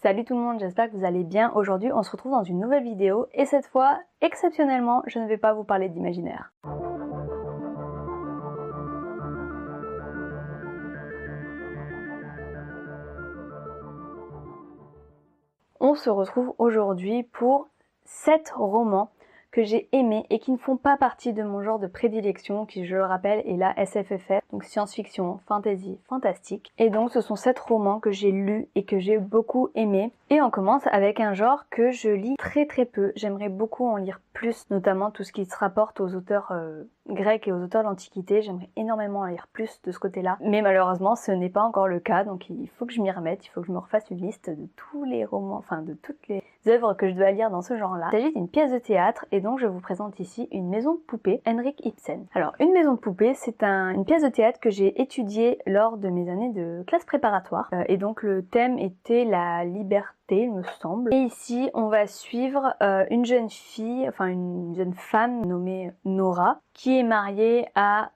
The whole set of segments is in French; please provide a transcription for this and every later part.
Salut tout le monde, j'espère que vous allez bien. Aujourd'hui, on se retrouve dans une nouvelle vidéo et cette fois, exceptionnellement, je ne vais pas vous parler d'imaginaire. On se retrouve aujourd'hui pour 7 romans que j'ai aimés et qui ne font pas partie de mon genre de prédilection, qui, je le rappelle, est la SFFF, donc science-fiction, fantasy, fantastique. Et donc ce sont 7 romans que j'ai lus et que j'ai beaucoup aimés. Et on commence avec un genre que je lis très peu. J'aimerais beaucoup en lire plus, notamment tout ce qui se rapporte aux auteurs grecs et aux auteurs de l'Antiquité. J'aimerais énormément en lire plus de ce côté-là. Mais malheureusement, ce n'est pas encore le cas, donc il faut que je m'y remette, il faut que je me refasse une liste de tous les romans, enfin de toutes les œuvres que je dois lire dans ce genre-là. Il s'agit d'une pièce de théâtre et donc je vous présente ici Une maison de poupée, Henrik Ibsen. Alors, Une maison de poupée, c'est une pièce de théâtre que j'ai étudiée lors de mes années de classe préparatoire. Et donc le thème était la liberté, il me semble. Et ici, on va suivre une jeune fille, enfin une jeune femme nommée Nora, qui est mariée à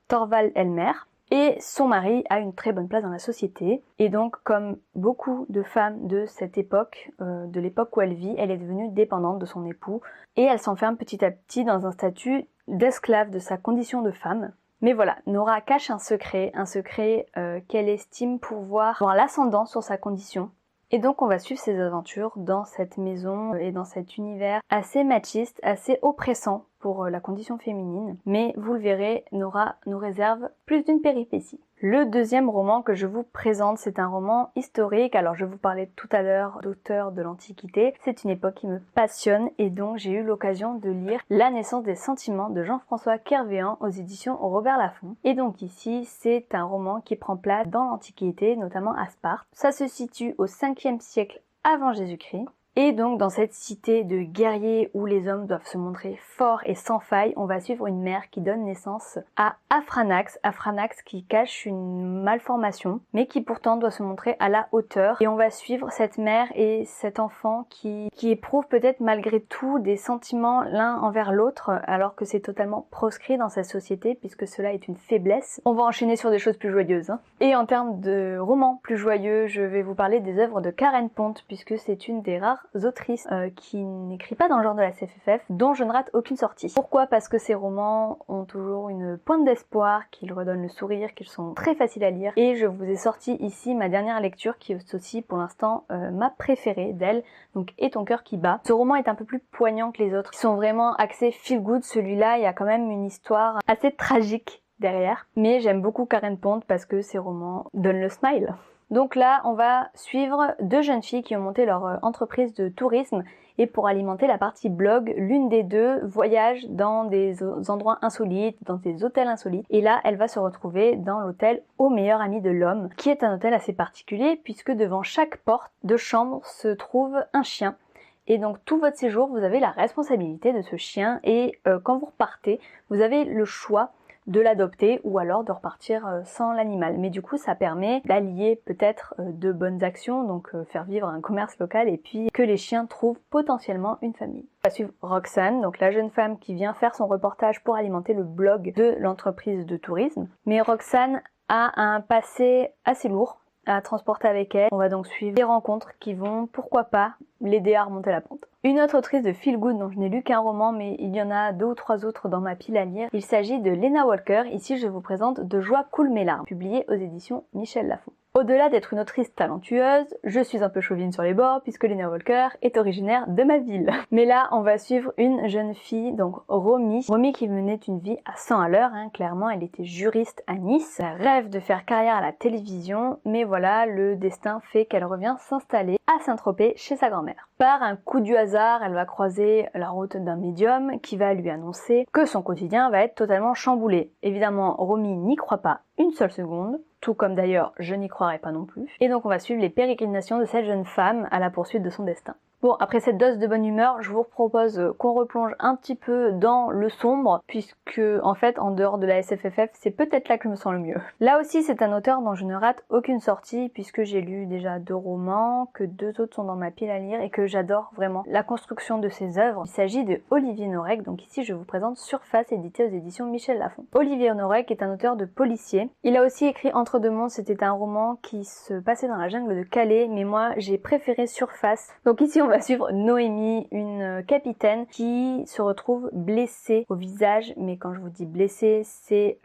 Thorvald Elmer. Et son mari a une très bonne place dans la société. Et donc, comme beaucoup de femmes de cette époque, de l'époque où elle vit, elle est devenue dépendante de son époux. Et elle s'enferme petit à petit dans un statut d'esclave de sa condition de femme. Mais voilà, Nora cache un secret qu'elle estime pouvoir avoir l'ascendant sur sa condition. Et donc on va suivre ses aventures dans cette maison et dans cet univers assez machiste, assez oppressant pour la condition féminine. Mais vous le verrez, Nora nous réserve plus d'une péripétie. Le deuxième roman que je vous présente, c'est un roman historique. Alors je vous parlais tout à l'heure d'auteurs de l'Antiquité. C'est une époque qui me passionne et donc j'ai eu l'occasion de lire La naissance des sentiments de Jean-François Kervéan aux éditions Robert Laffont. Et donc ici, c'est un roman qui prend place dans l'Antiquité, notamment à Sparte. Ça se situe au 5e siècle avant Jésus-Christ. Et donc dans cette cité de guerriers où les hommes doivent se montrer forts et sans faille, on va suivre une mère qui donne naissance à Aphronax qui cache une malformation, mais qui pourtant doit se montrer à la hauteur. Et on va suivre cette mère et cet enfant qui éprouvent peut-être malgré tout des sentiments l'un envers l'autre, alors que c'est totalement proscrit dans cette société, puisque cela est une faiblesse. On va enchaîner sur des choses plus joyeuses. Et en termes de romans plus joyeux, je vais vous parler des œuvres de Karen Pont, puisque c'est une des rares autrices qui n'écrit pas dans le genre de la SFFF, dont je ne rate aucune sortie. Pourquoi ? Parce que ces romans ont toujours une pointe d'espoir, qu'ils redonnent le sourire, qu'ils sont très faciles à lire. Et je vous ai sorti ici ma dernière lecture, qui est aussi pour l'instant ma préférée d'elle, donc Et ton cœur qui bat. Ce roman est un peu plus poignant que les autres, qui sont vraiment axés feel good. Celui-là, il y a quand même une histoire assez tragique derrière. Mais j'aime beaucoup Karen Pont parce que ces romans donnent le smile. Donc là, on va suivre 2 jeunes filles qui ont monté leur entreprise de tourisme et pour alimenter la partie blog, l'une des 2 voyage dans des endroits insolites, dans des hôtels insolites. Et là, elle va se retrouver dans l'hôtel Au meilleur ami de l'homme, qui est un hôtel assez particulier puisque devant chaque porte de chambre se trouve un chien. Et donc tout votre séjour, vous avez la responsabilité de ce chien et quand vous repartez, vous avez le choix de l'adopter ou alors de repartir sans l'animal. Mais du coup, ça permet d'allier peut-être de bonnes actions, donc faire vivre un commerce local et puis que les chiens trouvent potentiellement une famille. On va suivre Roxane, donc la jeune femme qui vient faire son reportage pour alimenter le blog de l'entreprise de tourisme. Mais Roxane a un passé assez lourd à transporter avec elle. On va donc suivre des rencontres qui vont, pourquoi pas, l'aider à remonter la pente. Une autre autrice de feel good dont je n'ai lu qu'un roman, mais il y en a 2 ou 3 autres dans ma pile à lire. Il s'agit de Lena Walker. Ici, je vous présente De joie coulent mes larmes, publié aux éditions Michel Lafon. Au-delà d'être une autrice talentueuse, je suis un peu chauvine sur les bords puisque Lena Walker est originaire de ma ville. Mais là, on va suivre une jeune fille, donc Romy qui menait une vie à 100 à l'heure, clairement, elle était juriste à Nice. Elle rêve de faire carrière à la télévision, mais voilà, le destin fait qu'elle revient s'installer à Saint-Tropez chez sa grand-mère. Par un coup du hasard, elle va croiser la route d'un médium qui va lui annoncer que son quotidien va être totalement chamboulé. Évidemment, Romy n'y croit pas une seule seconde, tout comme d'ailleurs je n'y croirais pas non plus. Et donc on va suivre les pérégrinations de cette jeune femme à la poursuite de son destin. Bon, après cette dose de bonne humeur, je vous propose qu'on replonge un petit peu dans le sombre, puisque en fait, en dehors de la SFFF, c'est peut-être là que je me sens le mieux. Là aussi, c'est un auteur dont je ne rate aucune sortie, puisque j'ai lu déjà 2 romans, que 2 autres sont dans ma pile à lire, et que j'adore vraiment la construction de ses œuvres. Il s'agit de Olivier Norek, donc ici je vous présente Surface, édité aux éditions Michel Lafon. Olivier Norek est un auteur de policier. Il a aussi écrit Entre deux mondes, c'était un roman qui se passait dans la jungle de Calais, mais moi j'ai préféré Surface. Donc ici on va suivre Noémie, une capitaine qui se retrouve blessée au visage, mais quand je vous dis blessée, c'est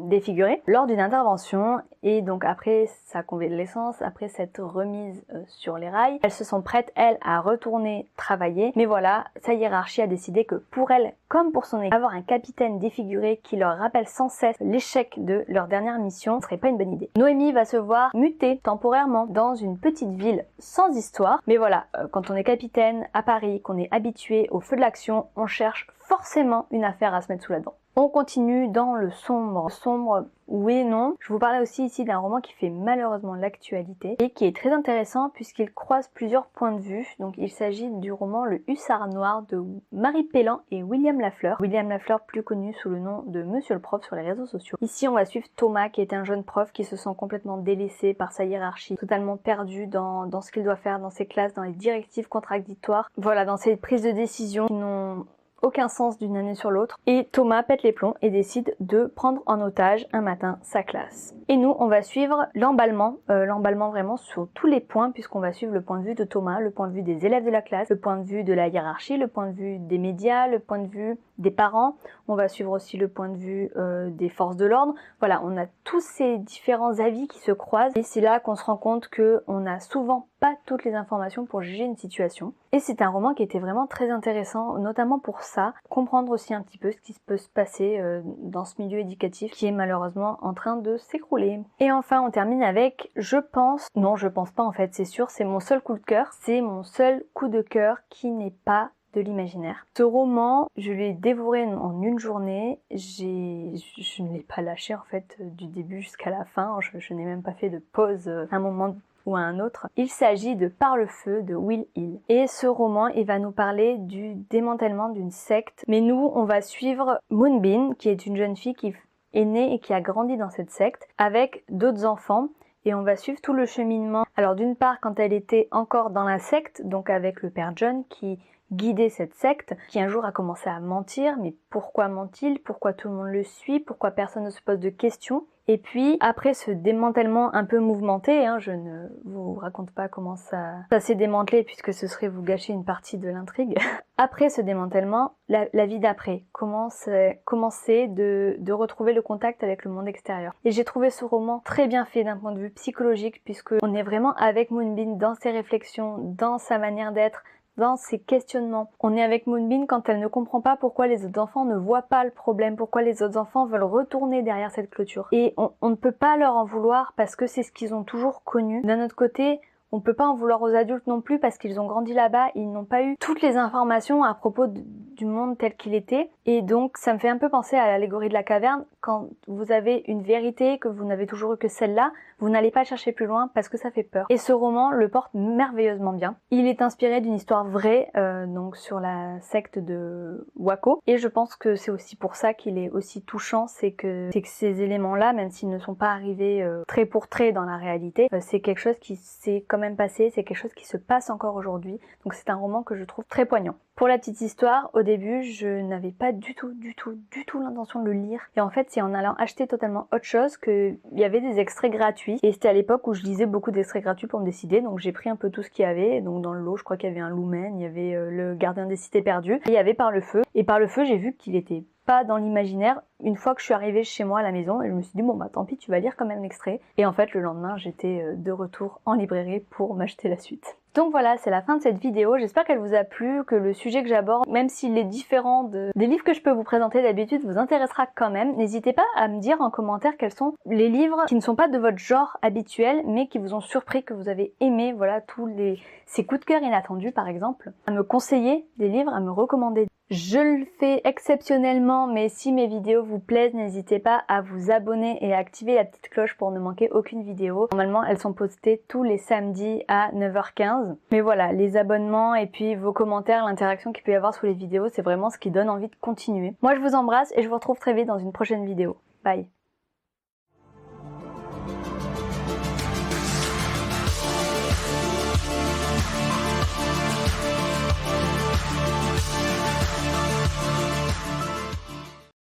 défigurée, lors d'une intervention, et donc après sa convalescence, après cette remise sur les rails, elle se sent prête, elle, à retourner travailler, mais voilà, sa hiérarchie a décidé que pour elle, comme pour son équipe, avoir un capitaine défiguré qui leur rappelle sans cesse l'échec de leur dernière mission ne serait pas une bonne idée. Noémie va se voir mutée temporairement dans une petite ville sans histoire, mais voilà, quand on est capitaine à Paris, qu'on est habitué au feu de l'action, on cherche forcément une affaire à se mettre sous la dent. On continue dans le sombre. Sombre, oui et non. Je vous parlais aussi ici d'un roman qui fait malheureusement l'actualité et qui est très intéressant puisqu'il croise plusieurs points de vue. Donc il s'agit du roman Le Hussard Noir de Marie Pellan et William Lafleur. William Lafleur, plus connu sous le nom de Monsieur le Prof sur les réseaux sociaux. Ici on va suivre Thomas qui est un jeune prof qui se sent complètement délaissé par sa hiérarchie, totalement perdu dans ce qu'il doit faire dans ses classes, dans les directives contradictoires. Voilà, dans ses prises de décision qui n'ont aucun sens d'une année sur l'autre, et Thomas pète les plombs et décide de prendre en otage un matin sa classe. Et nous, on va suivre l'emballement vraiment sur tous les points, puisqu'on va suivre le point de vue de Thomas, le point de vue des élèves de la classe, le point de vue de la hiérarchie, le point de vue des médias, le point de vue des parents, on va suivre aussi le point de vue des forces de l'ordre. Voilà, on a tous ces différents avis qui se croisent, et c'est là qu'on se rend compte qu'on n'a souvent pas toutes les informations pour juger une situation. Et c'est un roman qui était vraiment très intéressant, notamment pour ça, comprendre aussi un petit peu ce qui peut se passer dans ce milieu éducatif qui est malheureusement en train de s'écrouler. Et enfin, on termine avec je pense pas en fait, c'est sûr, c'est mon seul coup de cœur, c'est mon seul coup de cœur qui n'est pas de l'imaginaire. Ce roman, je l'ai dévoré en une journée, je ne l'ai pas lâché en fait du début jusqu'à la fin, je n'ai même pas fait de pause un moment ou à un autre. Il s'agit de Par le feu de Will Hill. Et ce roman, il va nous parler du démantèlement d'une secte. Mais nous, on va suivre Moonbin, qui est une jeune fille qui est née et qui a grandi dans cette secte, avec d'autres enfants. Et on va suivre tout le cheminement. Alors d'une part, quand elle était encore dans la secte, donc avec le père John qui guidait cette secte, qui un jour a commencé à mentir. Mais pourquoi ment-il? Pourquoi tout le monde le suit? Pourquoi personne ne se pose de questions? Et puis, après ce démantèlement un peu mouvementé, je ne vous raconte pas comment ça s'est démantelé puisque ce serait vous gâcher une partie de l'intrigue. Après ce démantèlement, la vie d'après, comment c'est de retrouver le contact avec le monde extérieur. Et j'ai trouvé ce roman très bien fait d'un point de vue psychologique puisque on est vraiment avec Moonbin dans ses réflexions, dans sa manière d'être, dans ses questionnements. On est avec Moonbin quand elle ne comprend pas pourquoi les autres enfants ne voient pas le problème, pourquoi les autres enfants veulent retourner derrière cette clôture. Et on ne peut pas leur en vouloir parce que c'est ce qu'ils ont toujours connu. D'un autre côté, on peut pas en vouloir aux adultes non plus parce qu'ils ont grandi là-bas, ils n'ont pas eu toutes les informations à propos du monde tel qu'il était. Et donc ça me fait un peu penser à l'allégorie de la caverne. Quand vous avez une vérité, que vous n'avez toujours eu que celle-là, vous n'allez pas chercher plus loin parce que ça fait peur. Et ce roman le porte merveilleusement bien. Il est inspiré d'une histoire vraie, donc sur la secte de Waco. Et je pense que c'est aussi pour ça qu'il est aussi touchant, c'est que ces éléments-là, même s'ils ne sont pas arrivés trait pour trait dans la réalité, c'est quelque chose qui s'est quand même passé, c'est quelque chose qui se passe encore aujourd'hui. Donc c'est un roman que je trouve très poignant. Pour la petite histoire, au début, je n'avais pas du tout l'intention de le lire. Et en fait, c'est en allant acheter totalement autre chose qu'il y avait des extraits gratuits. Et c'était à l'époque où je lisais beaucoup d'extraits gratuits pour me décider. Donc j'ai pris un peu tout ce qu'il y avait. Donc dans le lot, je crois qu'il y avait un Lumen, il y avait le Gardien des Cités Perdues. Et il y avait Par le feu. Et Par le feu, j'ai vu qu'il était pas dans l'imaginaire une fois que je suis arrivée chez moi à la maison et je me suis dit bon bah tant pis, tu vas lire quand même l'extrait. Et en fait le lendemain j'étais de retour en librairie pour m'acheter la suite. Donc voilà, c'est la fin de cette vidéo, j'espère qu'elle vous a plu, que le sujet que j'aborde, même s'il est différent des livres que je peux vous présenter d'habitude, vous intéressera quand même. N'hésitez pas à me dire en commentaire quels sont les livres qui ne sont pas de votre genre habituel mais qui vous ont surpris, que vous avez aimé, voilà, ces coups de cœur inattendus par exemple. À me conseiller des livres, à me recommander Je le fais exceptionnellement, mais si mes vidéos vous plaisent, n'hésitez pas à vous abonner et à activer la petite cloche pour ne manquer aucune vidéo. Normalement, elles sont postées tous les samedis à 9h15. Mais voilà, les abonnements et puis vos commentaires, l'interaction qu'il peut y avoir sous les vidéos, c'est vraiment ce qui donne envie de continuer. Moi, je vous embrasse et je vous retrouve très vite dans une prochaine vidéo. Bye!